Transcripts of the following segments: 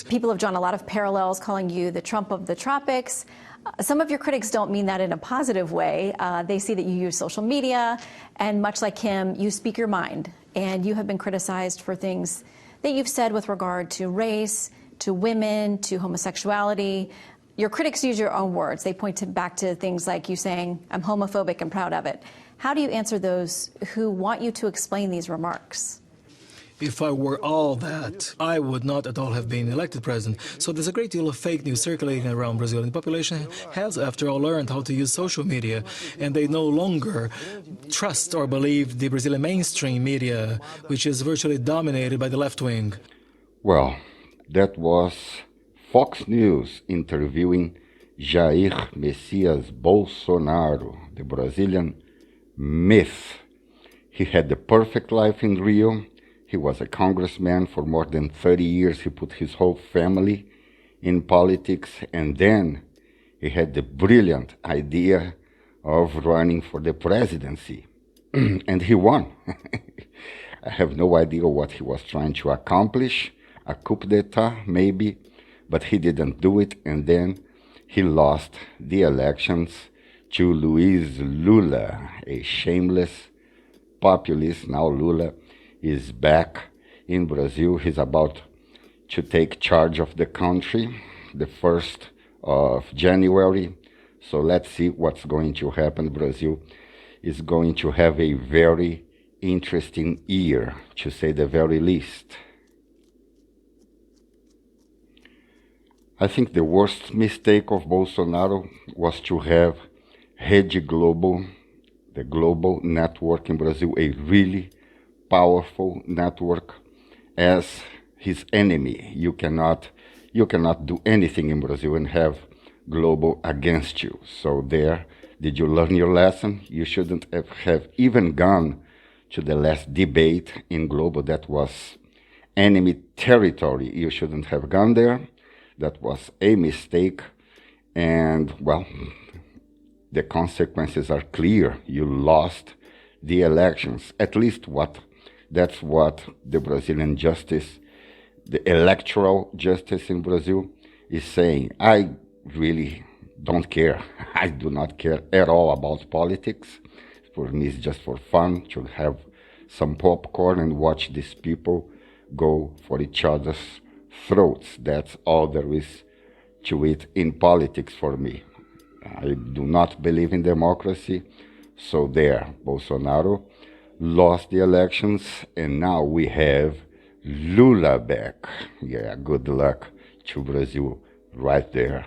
People have drawn a lot of parallels, calling you the Trump of the tropics. Some of your critics don't mean that in a positive way. They see that you use social media, and much like him, you speak your mind. And you have been criticized for things that you've said with regard to race, to women, to homosexuality. Your critics use your own words. They point back to things like you saying, I'm homophobic and proud of it. How do you answer those who want you to explain these remarks? If I were all that, I would not at all have been elected president. So there's a great deal of fake news circulating around Brazil. And the population has, after all, learned how to use social media. And they no longer trust or believe the Brazilian mainstream media, which is virtually dominated by the left wing. Well, that was Fox News interviewing Jair Messias Bolsonaro, the Brazilian myth. He had the perfect life in Rio. He was a congressman for more than 30 years. He put his whole family in politics, and then he had the brilliant idea of running for the presidency. And he won. I have no idea what he was trying to accomplish, a coup d'etat maybe, but he didn't do it, and then he lost the elections to Luiz Lula, a shameless populist. Now Lula is back in Brazil. He's about to take charge of the country the 1st of January. So let's see what's going to happen. Brazil is going to have a very interesting year, to say the very least. I think the worst mistake of Bolsonaro was to have Rede Globo, the global network in Brazil, a really powerful network, as his enemy. You cannot do anything in Brazil and have Globo against you. So there, did you learn your lesson? You shouldn't have even gone to the last debate in Globo. That was enemy territory. You shouldn't have gone there. That was a mistake. And, well, the consequences are clear. You lost the elections. At least that's what the Brazilian justice, the electoral justice in Brazil, is saying. I really don't care. I do not care at all about politics. For me, it's just for fun to have some popcorn and watch these people go for each other's throats. That's all there is to it in politics for me. I do not believe in democracy. So there, Bolsonaro lost the elections, and now we have Lula back. Yeah, good luck to Brazil right there.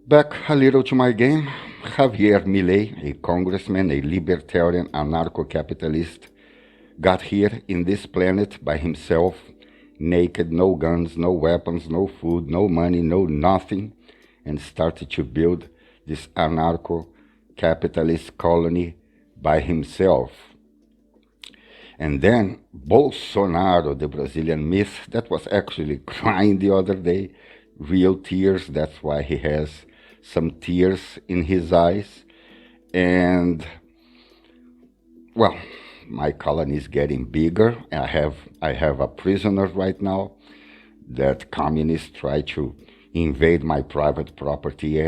Back a little to my game. Javier MILEI, a congressman, a libertarian, anarcho-capitalist, got here in this planet by himself, naked, no guns, no weapons, no food, no money, no nothing, and started to build this anarcho-capitalist colony by himself. And then Bolsonaro, the Brazilian myth, that was actually crying the other day, real tears. That's why he has some tears in his eyes. And, well, my colony is getting bigger. I have a prisoner right now that communists try to invade my private property,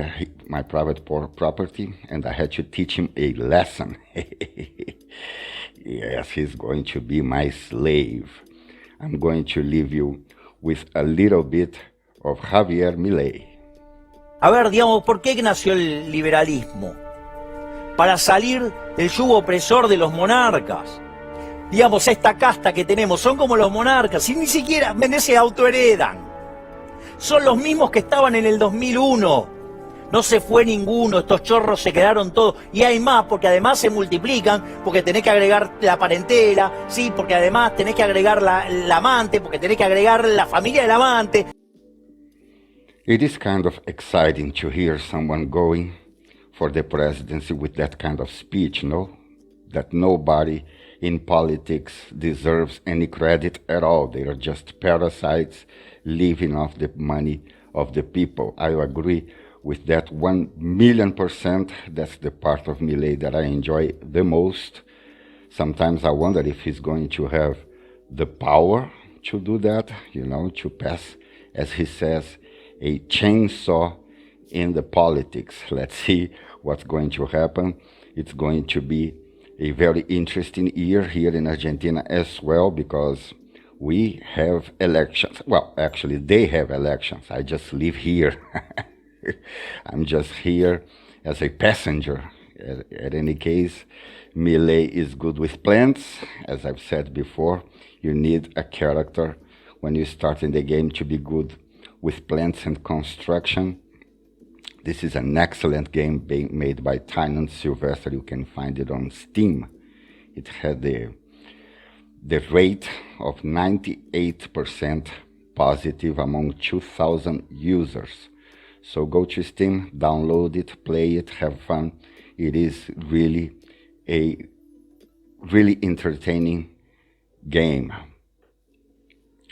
and I had to teach him a lesson. Yes, he's going to be my slave. I'm going to leave you with a little bit of Javier MILEI. A ver, digamos, ¿por qué nació el liberalismo? Para salir del yugo opresor de los monarcas. Digamos, esta casta que tenemos son como los monarcas, y ni siquiera se autoheredan. Son los mismos que estaban en el 2001. No se fue ninguno, estos chorros se quedaron todos. Y hay más, porque además se multiplican, porque tenés que agregar la parentela, sí, porque además tenés que agregar la amante, porque tenés que agregar la familia del amante. It is kind of exciting to hear someone going for the presidency with that kind of speech, no? That nobody in politics deserves any credit at all. They are just parasites living off the money of the people. I agree with that 1,000,000%. That's the part of MILEI that I enjoy the most. Sometimes I wonder if he's going to have the power to do that, you know, to pass, as he says, a chainsaw in the politics. Let's see what's going to happen. It's going to be a very interesting year here in Argentina as well, because we have elections. Well, actually, they have elections. I just live here. I'm just here as a passenger. At any case, MILEI is good with plants. As I've said before, you need a character when you start in the game to be good with plants and construction. This is an excellent game being made by Tynan Sylvester. You can find it on Steam. It had the rate of 98% positive among 2,000 users. So go to Steam, download it, play it, have fun. It is really a really entertaining game.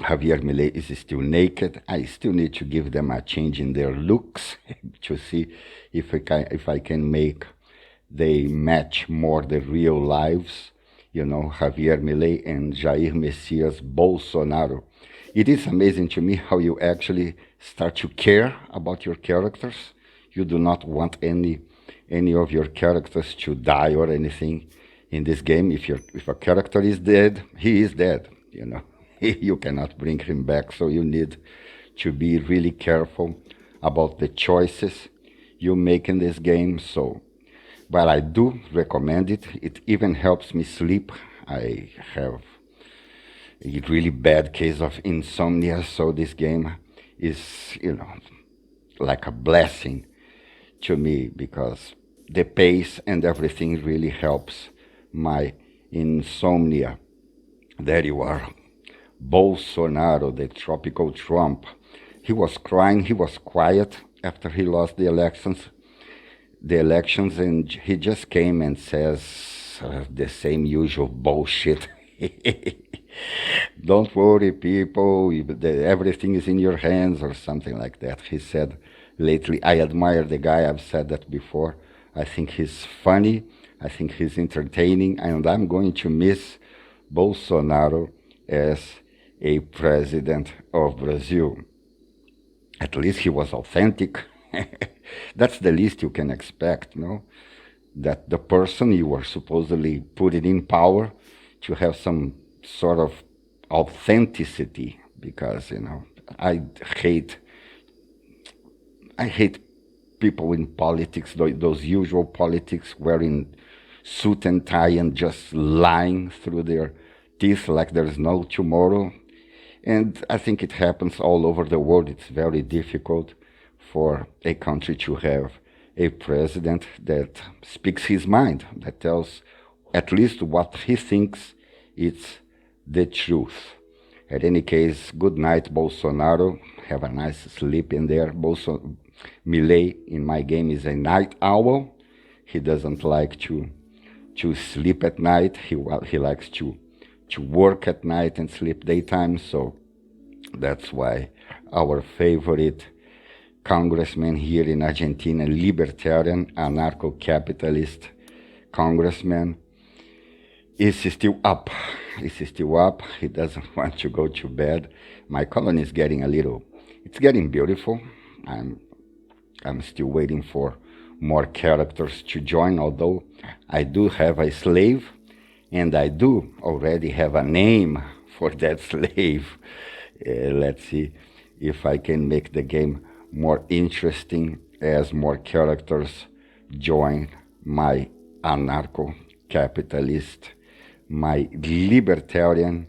Javier Milei is still naked. I still need to give them a change in their looks to see if I can make they match more the real lives. You know, Javier Milei and Jair Messias Bolsonaro. It is amazing to me how you actually start to care about your characters. You do not want any of your characters to die or anything in this game. If a character is dead, he is dead, you know. You cannot bring him back, so you need to be really careful about the choices you make in this game. So, but I do recommend it. It even helps me sleep. I have a really bad case of insomnia, so this game is, you know, like a blessing to me, because the pace and everything really helps my insomnia. There you are. Bolsonaro, the tropical Trump. He was crying, he was quiet after he lost the elections, and he just came and says the same usual bullshit. Don't worry, people, everything is in your hands, or something like that. He said lately. I admire the guy, I've said that before. I think he's funny, I think he's entertaining, and I'm going to miss Bolsonaro as a president of Brazil. At least he was authentic. That's the least you can expect, no? That the person you were supposedly putting in power to have some sort of authenticity, because, you know, I hate people in politics, those usual politics wearing suit and tie and just lying through their teeth like there's no tomorrow. And I think it happens all over the world. It's very difficult for a country to have a president that speaks his mind, that tells at least what he thinks is the truth. At any case, good night, Bolsonaro. Have a nice sleep in there. Milei, in my game, is a night owl. He doesn't like to sleep at night. He likes to work at night and sleep daytime, so that's why our favorite congressman here in Argentina, libertarian, anarcho-capitalist congressman, is still up. He's still up. He doesn't want to go to bed. My colony is getting it's getting beautiful. I'm still waiting for more characters to join, although I do have a slave, and I do already have a name for that slave. Let's see if I can make the game more interesting as more characters join my anarcho-capitalist, my libertarian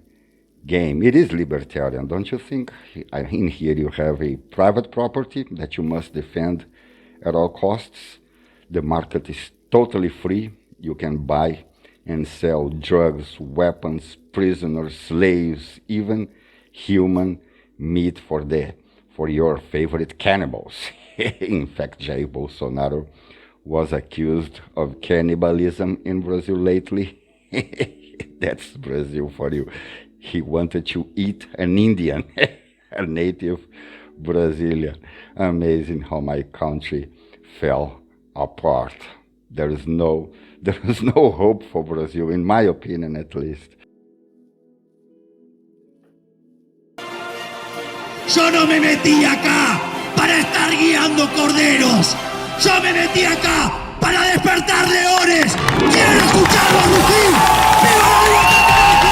game. It is libertarian, don't you think? In here you have a private property that you must defend at all costs. The market is totally free. You can buy and sell drugs, weapons, prisoners, slaves, even human meat for your favorite cannibals. In fact, Jair Bolsonaro was accused of cannibalism in Brazil lately. That's Brazil for you. He wanted to eat an Indian, a native Brazilian. Amazing how my country fell apart. There is no hope for Brazil, in my opinion at least. Yo no me metí acá para estar guiando corderos. Yo me metí acá para despertar leones. ¿Quieren escucharlo rugir? ¡Viva la libertad, carajo!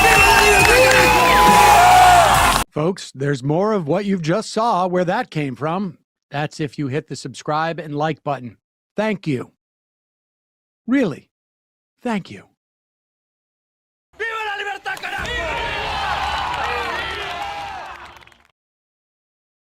¡Viva la libertad, carajo! Folks, there's more of what you've just saw where that came from. That's if you hit the subscribe and like button. Thank you. Really, thank you.